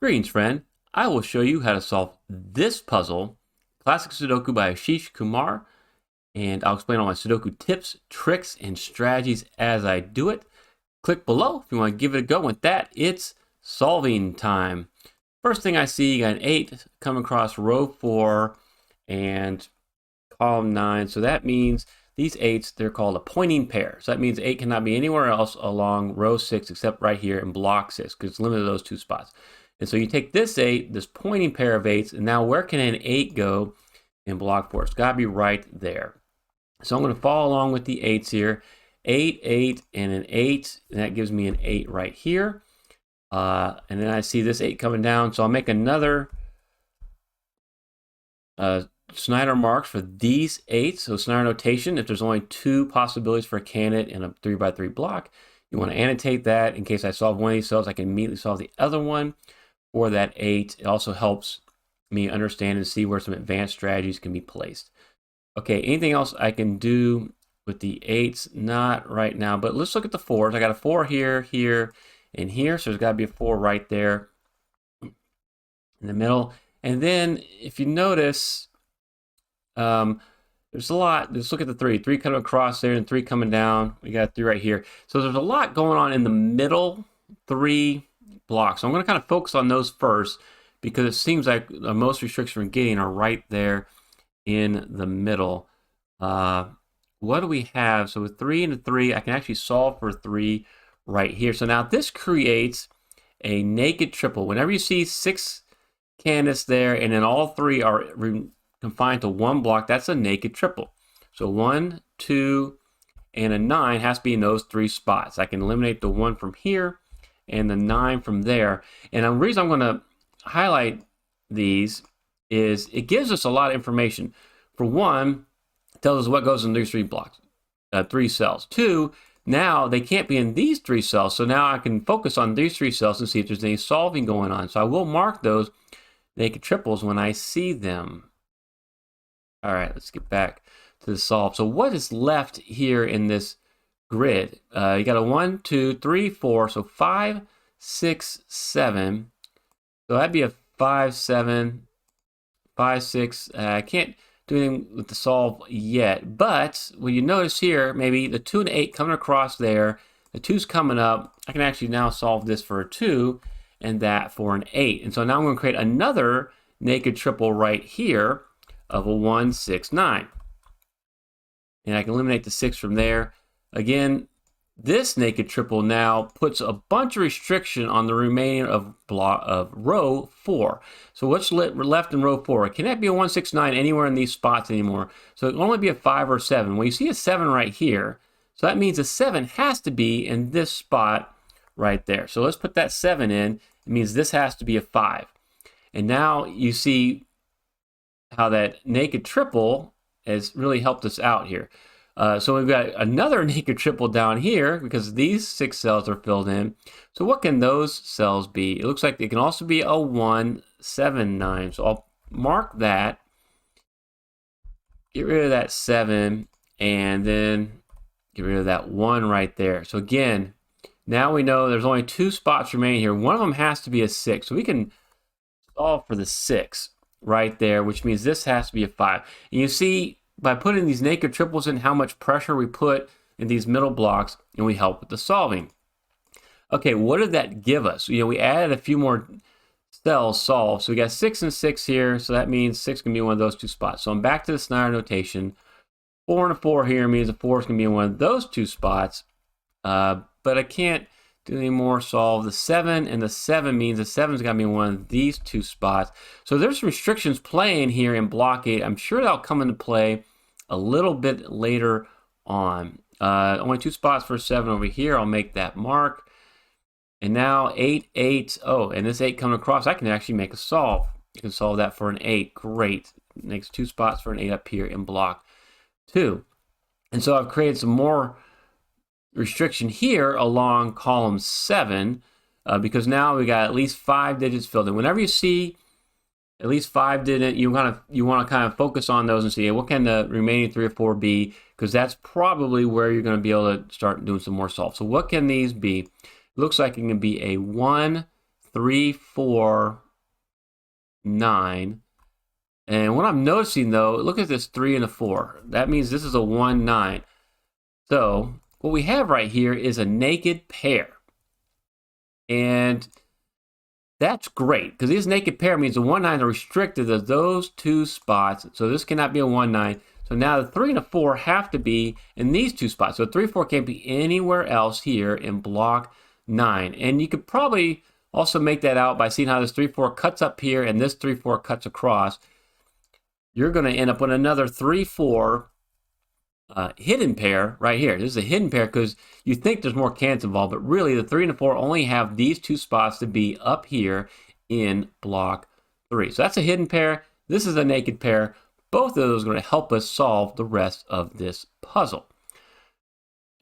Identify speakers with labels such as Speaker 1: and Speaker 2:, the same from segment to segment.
Speaker 1: Greetings, friend. I will show you how to solve this puzzle, Classic Sudoku by Ashish Kumar, and I'll explain all my Sudoku tips, tricks, and strategies as I do it. Click below if you want to give it a go. With that, it's solving time. First thing I see, you got an 8 come across row 4 and column 9. So that means these 8s, they're called a pointing pair. So that means 8 cannot be anywhere else along row 6 except right here in block 6 because it's limited to those 2 spots. And so you take this 8, this pointing pair of 8s, and now where can an 8 go in block 4? It's got to be right there. So I'm going to follow along with the 8s here. 8, 8, and an 8, and that gives me an 8 right here. And then I see this 8 coming down, so I'll make another Snyder marks for these 8s. So Snyder notation, if there's only 2 possibilities for a candidate in a 3x3 block, you want to annotate that in case I solve one of these cells, I can immediately solve the other one. For that 8, it also helps me understand and see where some advanced strategies can be placed. Okay, anything else I can do with the 8s? Not right now, but let's look at the 4s. I got a 4 here, here, and here, so there's got to be a 4 right there in the middle. And then if you notice, there's a lot. Let's look at the 3. 3 coming across there and 3 coming down. We got 3 right here. So there's a lot going on in the middle 3 blocks. So I'm going to kind of focus on those first because it seems like the most restrictions we're getting are right there in the middle. What do we have? So with 3 and a 3, I can actually solve for 3 right here. So now this creates a naked triple. Whenever you see 6 candidates there and then all 3 are confined to one block, that's a naked triple. So 1, 2, and a 9 has to be in those 3 spots. I can eliminate the 1 from here and the 9 from there. And the reason I'm going to highlight these is it gives us a lot of information. For one, it tells us what goes in these 3 blocks, 3 cells. 2, now they can't be in these 3 cells, so now I can focus on these 3 cells and see if there's any solving going on. So I will mark those naked triples when I see them. All right, let's get back to the solve. So what is left here in this grid? You got a 1, 2, 3, 4, so 5, 6, 7. So that'd be a 5, 7, 5, 6. I can't do anything with the solve yet, but when you notice here, maybe the 2 and 8 coming across there, the 2's coming up. I can actually now solve this for a 2 and that for an 8. And so now I'm going to create another naked triple right here of a 1, 6, 9. And I can eliminate the 6 from there. Again, this naked triple now puts a bunch of restriction on the remaining of row 4. So what's left in row 4? It cannot be a 1, 6, 9 anywhere in these spots anymore. So it can only be a 5 or 7. Well, you see a 7 right here. So that means a 7 has to be in this spot right there. So let's put that 7 in. It means this has to be a 5. And now you see how that naked triple has really helped us out here. So we've got another naked triple down here because these 6 cells are filled in. So what can those cells be? It looks like they can also be a 1, 7, 9. So I'll mark that, get rid of that 7, and then get rid of that 1 right there. So again, now we know there's only 2 spots remaining here. One of them has to be a 6. So we can solve for the 6 right there, which means this has to be a 5. And you see, by putting these naked triples in, how much pressure we put in these middle blocks, and we help with the solving. Okay, what did that give us? We added a few more cells solved. So we got 6 and 6 here, so that means 6 can be one of those 2 spots. So I'm back to the Snyder notation. 4 and a 4 here means a 4 is going to be in one of those 2 spots, but I can't do any more solve. The 7 and the 7 means the 7's got to be in one of these 2 spots. So there's restrictions playing here in block 8. I'm sure that'll come into play a little bit later on. Only 2 spots for 7 over here. I'll make that mark. And now 8, 8. Oh, and this 8 coming across, I can actually make a solve. You can solve that for an 8. Great. Makes 2 spots for an 8 up here in block 2. And so I've created some more restriction here along column 7 because now we got at least 5 digits filled in. Whenever you see at least 5 digits, you want to kind of focus on those and see, hey, what can the remaining 3 or 4 be, because that's probably where you're going to be able to start doing some more solves. So what can these be? It looks like it can be a 1, 3, 4, 9. And what I'm noticing though, look at this 3 and a 4. That means this is a 1, 9. So what we have right here is a naked pair. And that's great because this naked pair means the 1, 9 are restricted to those two spots. So this cannot be a 1, 9. So now the 3 and a 4 have to be in these two spots. So 3, 4 can't be anywhere else here in block 9. And you could probably also make that out by seeing how this 3, 4 cuts up here and this 3, 4 cuts across. You're going to end up with another 3, 4 hidden pair right here. This is a hidden pair because you think there's more cans involved, but really the 3 and the 4 only have these two spots to be up here in block 3. So that's a hidden pair. This is a naked pair. Both of those are going to help us solve the rest of this puzzle.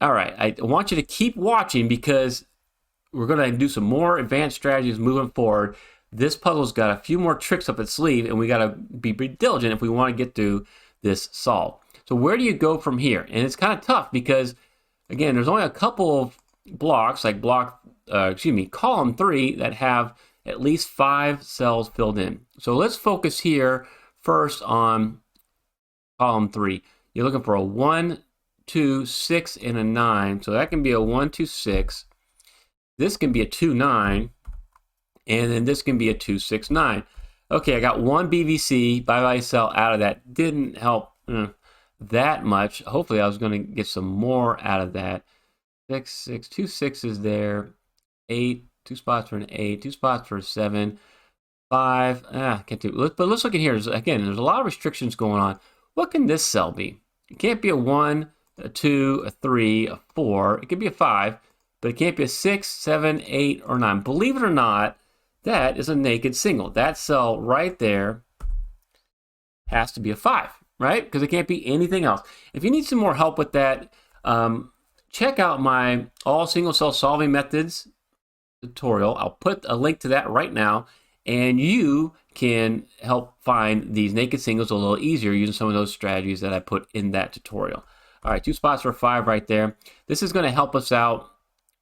Speaker 1: All right, I want you to keep watching because we're going to do some more advanced strategies moving forward. This puzzle's got a few more tricks up its sleeve, and we got to be diligent if we want to get through this solve. So where do you go from here? And it's kind of tough because, again, there's only a couple of blocks, like column 3, that have at least 5 cells filled in. So let's focus here first on column 3. You're looking for a 1, 2, 6, and a 9. So that can be a 1, 2, 6. This can be a 2, 9. And then this can be a 2, 6, 9. Okay, I got one BVC bye-bye cell out of that. Didn't help that much. Hopefully I was going to get some more out of that. 6, 6, 2 6s there. 8, 2 spots for an 8, 2 spots for a 7, 5. Can't do. But let's look at here. Again, there's a lot of restrictions going on. What can this cell be? It can't be a 1, a 2, a 3, a 4. It could be a 5, but it can't be a 6, 7, 8, or 9. Believe it or not, that is a naked single. That cell right there has to be a 5, right? Because it can't be anything else. If you need some more help with that, check out my all single cell solving methods tutorial. I'll put a link to that right now, and you can help find these naked singles a little easier using some of those strategies that I put in that tutorial. All right, 2 spots for a 5 right there. This is going to help us out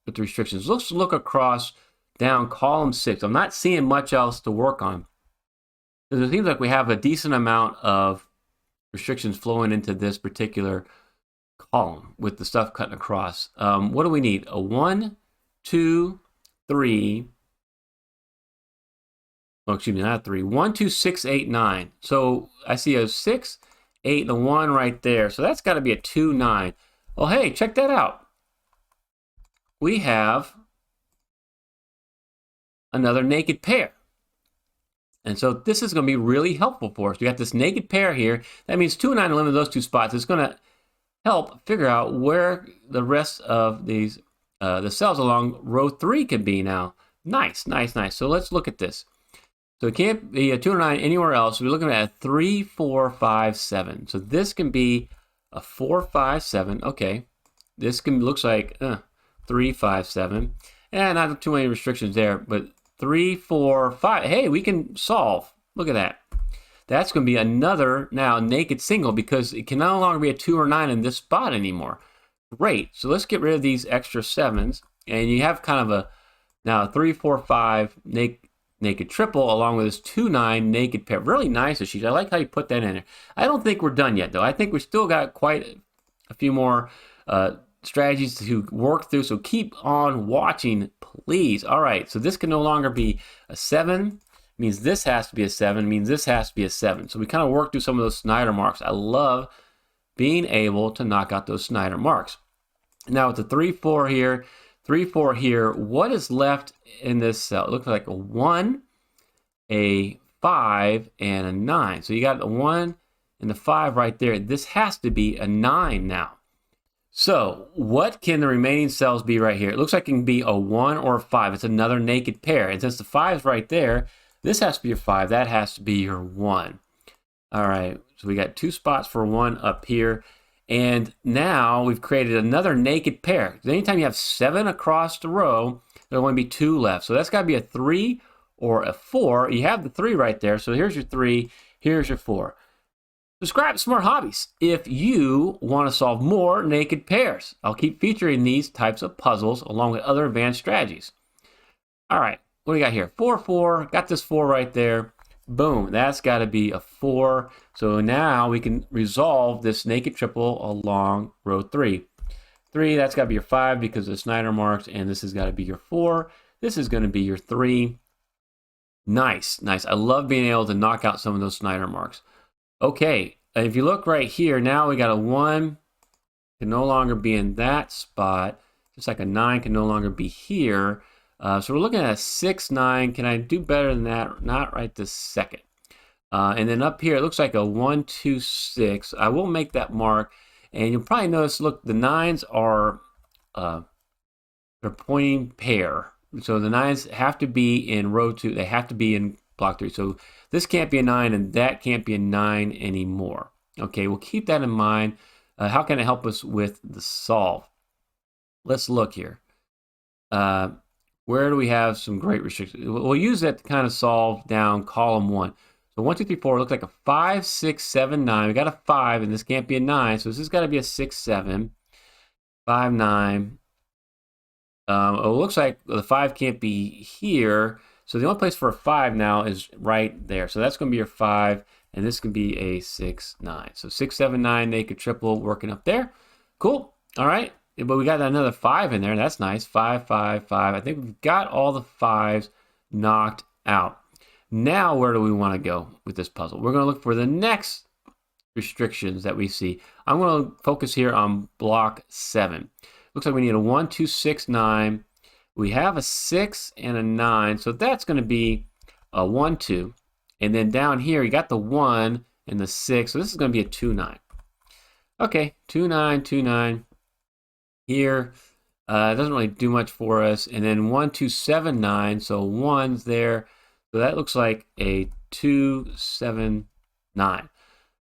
Speaker 1: with the restrictions. Let's look across down column 6. I'm not seeing much else to work on. It seems like we have a decent amount of restrictions flowing into this particular column with the stuff cutting across. What do we need? A 1, 2, 3. Oh, excuse me, not 3. 1, 2, 6, 8, 9. So I see a 6, 8, and a 1 right there. So that's got to be a 2, 9. Well, hey, check that out. We have another naked pair. And so this is going to be really helpful for us. We got this naked pair here. That means 2 and 9 eliminate those two spots. It's going to help figure out where the rest of these the cells along row 3 can be now. Nice, nice, nice. So let's look at this. So it can't be a 2 or 9 anywhere else. We're looking at a 3, 4, 5, 7. So this can be a 4, 5, 7. Okay. This looks like 3, 5, 7. And not too many restrictions there, but 3, 4, 5. Hey, we can solve. Look at that. That's going to be another now naked single because it can no longer be a 2 or 9 in this spot anymore. Great. So let's get rid of these extra 7s. And you have kind of a now 3, 4, 5 naked triple along with this 2, 9 naked pair. Really nice, Ashish. I like how you put that in there. I don't think we're done yet, though. I think we still got quite a few more strategies to work through, so keep on watching, please. All right, so this can no longer be a 7, means this has to be a 7, means this has to be a 7. So we kind of work through some of those Snyder marks. I love being able to knock out those Snyder marks. Now with the 3, 4 here, 3, 4 here, what is left in this cell? It looks like a 1, a 5, and a 9. So you got the 1 and the 5 right there. This has to be a 9 now. So what can the remaining cells be right here? It looks like it can be a 1 or a 5. It's another naked pair. And since the 5 is right there, this has to be your 5. That has to be your 1. All right, so we got 2 spots for 1 up here. And now we've created another naked pair. Anytime you have 7 across the row, there'll only be 2 left. So that's got to be a 3 or a 4. You have the 3 right there. So here's your 3, here's your 4. Subscribe to Smart Hobbies if you want to solve more naked pairs. I'll keep featuring these types of puzzles along with other advanced strategies. All right, what do we got here? 4, 4. Got this 4 right there. Boom. That's got to be a 4. So now we can resolve this naked triple along row 3. 3, that's got to be your 5 because of the Snyder marks, and this has got to be your 4. This is going to be your 3. Nice, nice. I love being able to knock out some of those Snyder marks. Okay, if you look right here, now we got a 1 can no longer be in that spot, just like a 9 can no longer be here. So we're looking at a 6, 9. Can I do better than that? Not right this second. And then up here, it looks like a 1, 2, 6. I will make that mark. And you'll probably notice, look, the 9s are they're pointing pair. So the 9s have to be in row 2. They have to be in block 3. So this can't be a 9 and that can't be a 9 anymore. Okay, we'll keep that in mind. How can it help us with the solve? Let's look here. Where do we have some great restrictions? We'll use that to kind of solve down column 1. So 1, 2, 3, 4 looks like a 5, 6, 7, 9. We got a 5, and this can't be a 9, so this has got to be a 6, 7, 5, 9. It looks like the 5 can't be here, so the only place for a 5 now is right there. So that's going to be your 5, and this can be a 6, 9. So 6, 7, 9 naked triple working up there. Cool. All right. But we got another 5 in there. That's nice. 5, 5, 5. I think we've got all the 5s knocked out. Now, where do we want to go with this puzzle? We're going to look for the next restrictions that we see. I'm going to focus here on block 7. Looks like we need a 1, 2, 6, 9. We have a 6 and a 9, so that's going to be a 1, 2. And then down here, you got the 1 and the 6, so this is going to be a 2, 9. Okay, 2, 9, 2, 9. Here, it doesn't really do much for us. And then 1, 2, 7, 9, so 1's there. So that looks like a 2, 7, 9.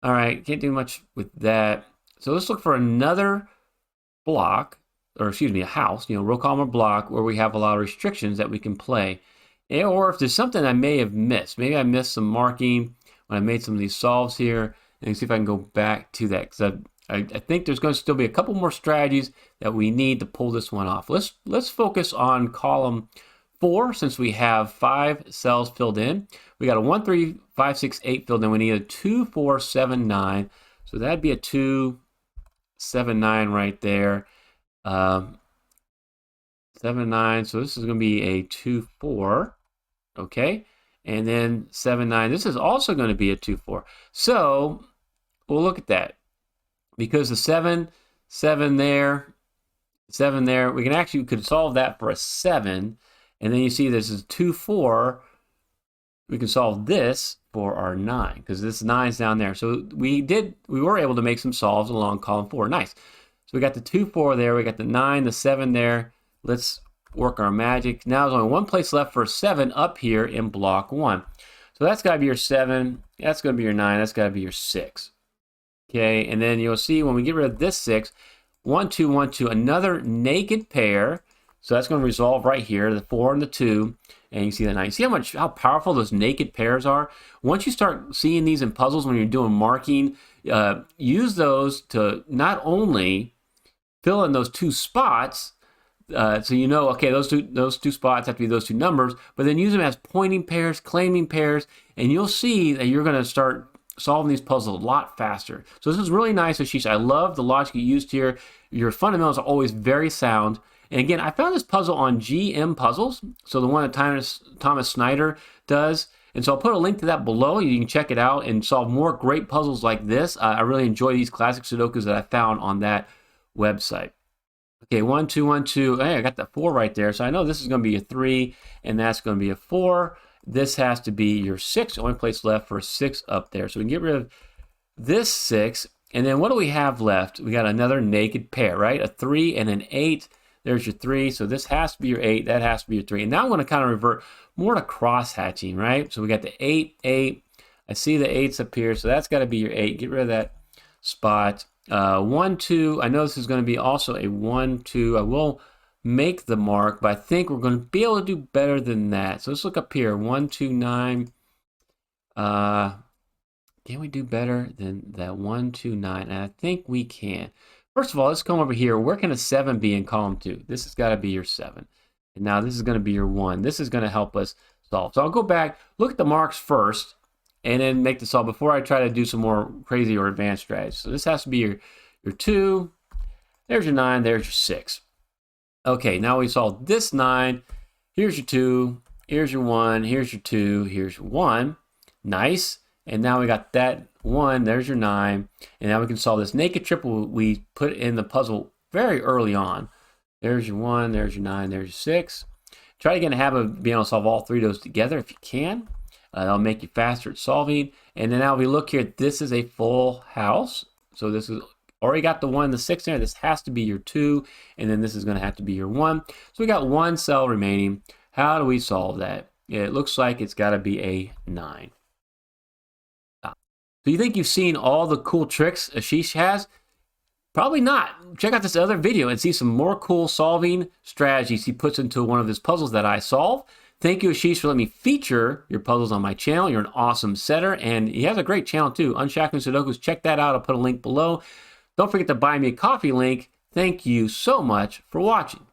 Speaker 1: All right, can't do much with that. So let's look for another block, or excuse me, a house, row, column, or block where we have a lot of restrictions that we can play. Or if there's something I may have missed, maybe I missed some marking when I made some of these solves here, and see if I can go back to that, because I think there's going to still be a couple more strategies that we need to pull this one off. Let's focus on column 4, since we have 5 cells filled in. We got a 1, 3, 5, 6, 8 filled in. We need a 2, 4, 7, 9. So that'd be a 2, 7, 9 right there. 7, 9. So this is going to be a 2, 4. Okay. And then 7, 9. This is also going to be a 2, 4. So we'll look at that. Because the 7, 7 there, 7 there, we could solve that for a 7. And then you see this is 2, 4. We can solve this for our 9 because this 9's down there. So we were able to make some solves along column 4. Nice. So we got the 2, 4 there. We got the 9, the 7 there. Let's work our magic. Now there's only one place left for a 7 up here in block 1. So that's got to be your 7. That's going to be your 9. That's got to be your 6. Okay, and then you'll see when we get rid of this 6, 1, 2, 1, 2, another naked pair. So that's going to resolve right here, the 4 and the 2, and you see the 9. You see how powerful those naked pairs are? Once you start seeing these in puzzles when you're doing marking, use those to not only fill in those 2 spots, so you know, okay, those two spots have to be those 2 numbers, but then use them as pointing pairs, claiming pairs, and you'll see that you're going to start solving these puzzles a lot faster. So this is really nice, Ashish. I love the logic you used here. Your fundamentals are always very sound. And again, I found this puzzle on GMPuzzles, so the one that Thomas Snyder does. And so I'll put a link to that below. You can check it out and solve more great puzzles like this. I really enjoy these classic Sudokus that I found on that website. Okay, 1, 2, 1, 2. Hey, I got that 4 right there. So I know this is going to be a 3, and that's going to be a 4. This has to be your 6. Only place left for a 6 up there. So we can get rid of this 6. And then what do we have left? We got another naked pair, right? A 3 and an 8. There's your 3. So this has to be your 8. That has to be your 3. And now I'm going to kind of revert more to cross-hatching, right? So we got the 8, 8. I see the 8's up here. So that's got to be your 8. Get rid of that spot. 1, 2. I know this is going to be also a 1, 2. I will make the mark, but I think we're going to be able to do better than that. So let's look up here. 1, 2, 9. Can we do better than that 1, 2, 9? And I think we can. First of all, let's come over here. Where can a 7 be in column 2? This has got to be your 7. And now this is going to be your 1. This is going to help us solve. So I'll go back, look at the marks first, and then make the solve before I try to do some more crazy or advanced strategies. So this has to be your 2. There's your 9. There's your 6. Okay, now we solved this 9. Here's your 2. Here's your 1. Here's your 2. Here's your 1. Nice. And now we got that 1. There's your 9. And now we can solve this naked triple we put in the puzzle very early on. There's your 1. There's your 9. There's your 6. Try to get a habit of being able to solve all 3 of those together if you can. That'll make you faster at solving. And then now we look here. This is a full house. So this is already got the 1, the 6 there. This has to be your 2. And then this is going to have to be your 1. So we got 1 cell remaining. How do we solve that? It looks like it's got to be a 9. So you think you've seen all the cool tricks Ashish has? Probably not. Check out this other video and see some more cool solving strategies he puts into one of his puzzles that I solve. Thank you, Ashish, for letting me feature your puzzles on my channel. You're an awesome setter, and he has a great channel too, Unshackling Sudokus. Check that out. I'll put a link below. Don't forget to buy me a coffee link. Thank you so much for watching.